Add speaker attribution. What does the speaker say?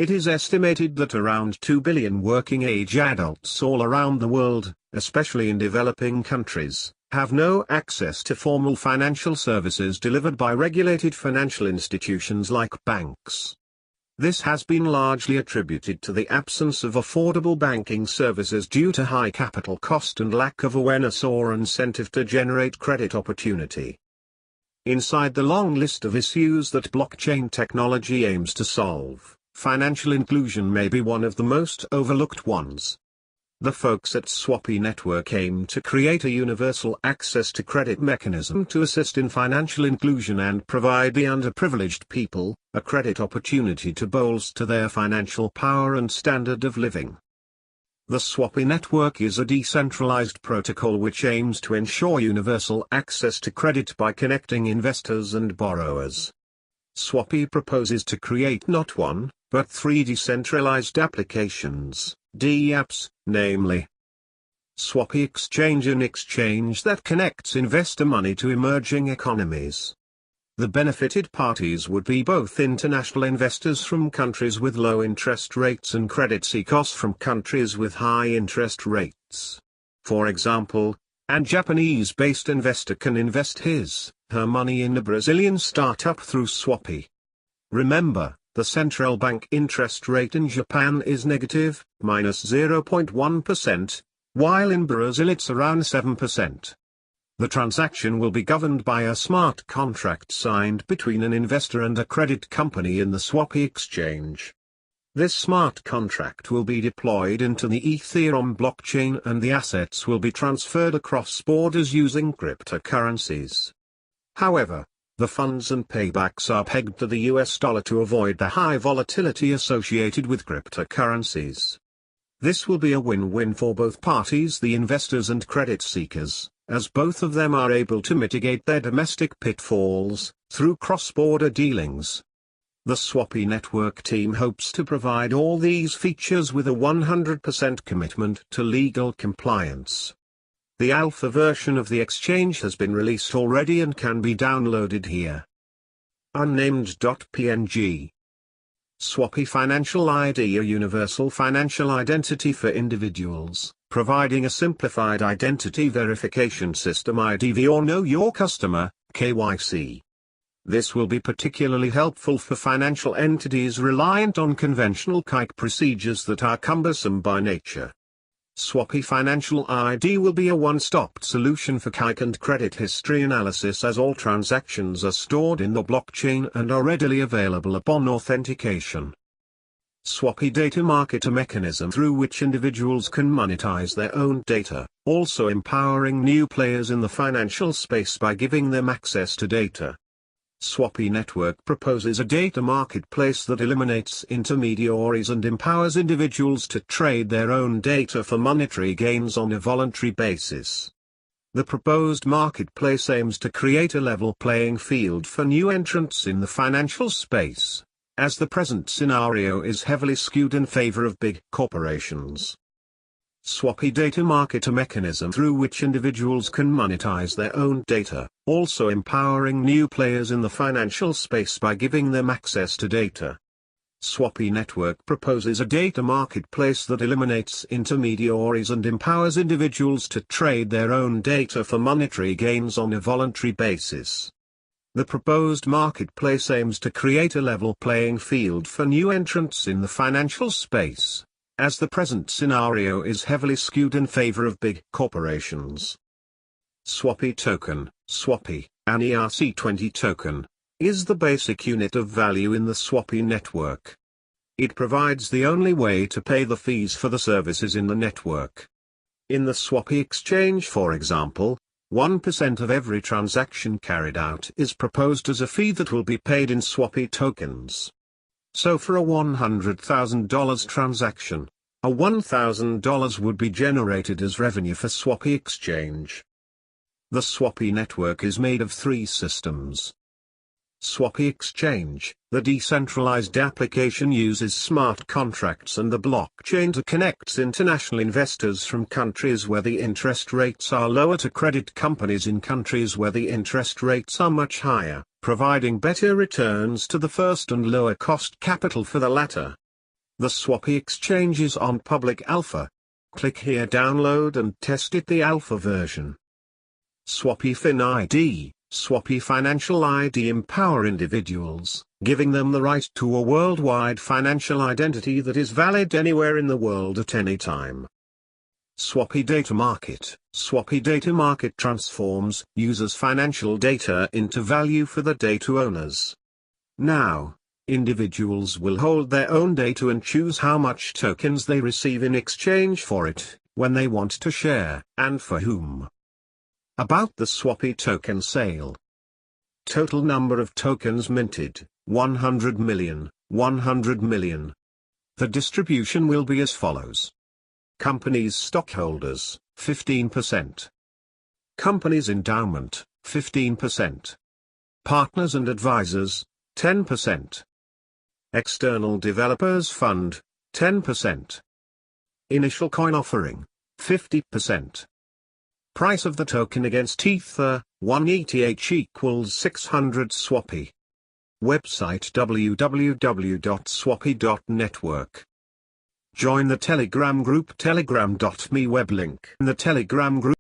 Speaker 1: It is estimated that around 2 billion working-age adults all around the world, especially in developing countries, have no access to formal financial services delivered by regulated financial institutions like banks. This has been largely attributed to the absence of affordable banking services due to high capital cost and lack of awareness or incentive to generate credit opportunity. Inside the long list of issues that blockchain technology aims to solve, financial inclusion may be one of the most overlooked ones. The folks at Swapy Network aim to create a universal access to credit mechanism to assist in financial inclusion and provide the underprivileged people a credit opportunity to bolster their financial power and standard of living. The Swapy Network is a decentralized protocol which aims to ensure universal access to credit by connecting investors and borrowers. Swapy proposes to create not one, but 3 decentralized applications, DApps, namely Swapy Exchange, an exchange that connects investor money to emerging economies. The benefited parties would be both international investors from countries with low interest rates and credit seekers from countries with high interest rates. For example, a Japanese-based investor can invest her money in a Brazilian startup through Swapy. Remember, the central bank interest rate in Japan is negative, -0.1%, while in Brazil it's around 7%. The transaction will be governed by a smart contract signed between an investor and a credit company in the Swapy exchange. This smart contract will be deployed into the Ethereum blockchain and the assets will be transferred across borders using cryptocurrencies. However, the funds and paybacks are pegged to the US dollar to avoid the high volatility associated with cryptocurrencies. This will be a win-win for both parties, the investors and credit seekers, as both of them are able to mitigate their domestic pitfalls through cross-border dealings. The Swapy Network team hopes to provide all these features with a 100% commitment to legal compliance. The alpha version of the exchange has been released already and can be downloaded here. Unnamed.png. Swapy Financial ID, a universal financial identity for individuals, providing a simplified identity verification system, IDV or Know Your Customer, KYC. This will be particularly helpful for financial entities reliant on conventional KYC procedures that are cumbersome by nature. Swapy Financial ID will be a one-stop solution for KYC and credit history analysis, as all transactions are stored in the blockchain and are readily available upon authentication. Swapy Data Market, a mechanism through which individuals can monetize their own data, also empowering new players in the financial space by giving them access to data. Swapy Network proposes a data marketplace that eliminates intermediaries and empowers individuals to trade their own data for monetary gains on a voluntary basis. The proposed marketplace aims to create a level playing field for new entrants in the financial space, as the present scenario is heavily skewed in favor of big corporations. Swapy Data Market, a mechanism through which individuals can monetize their own data, also empowering new players in the financial space by giving them access to data. Swapy Network proposes a data marketplace that eliminates intermediaries and empowers individuals to trade their own data for monetary gains on a voluntary basis. The proposed marketplace aims to create a level playing field for new entrants in the financial space, as the present scenario is heavily skewed in favor of big corporations. Swapy Token, Swapy, an ERC20 token, is the basic unit of value in the Swapy network. It provides the only way to pay the fees for the services in the network. In the Swapy exchange, for example, 1% of every transaction carried out is proposed as a fee that will be paid in Swapy tokens. So for a $100,000 transaction, a $1,000 would be generated as revenue for Swapy exchange. The Swapy network is made of 3 systems. Swapy Exchange, the decentralized application, uses smart contracts and the blockchain to connect international investors from countries where the interest rates are lower to credit companies in countries where the interest rates are much higher, providing better returns to the first and lower cost capital for the latter. The Swapy exchange is on public alpha. Click here, download and test it, the alpha version. Swapy Fin ID, Swapy Financial ID empower individuals, giving them the right to a worldwide financial identity that is valid anywhere in the world at any time. Swapy Data Market. Swapy Data Market transforms users' financial data into value for the data owners. Now, individuals will hold their own data and choose how much tokens they receive in exchange for it, when they want to share, and for whom. About the Swapy token sale. Total number of tokens minted, 100 million, 100 million. The distribution will be as follows. Company's stockholders, 15%. Company's endowment, 15%. Partners and advisors, 10%. External developers fund, 10%. Initial coin offering, 50%. Price of the token against Ether, 1 ETH equals 600 Swapy. Website www.swapy.network. Join the Telegram group telegram.me web link in the Telegram group.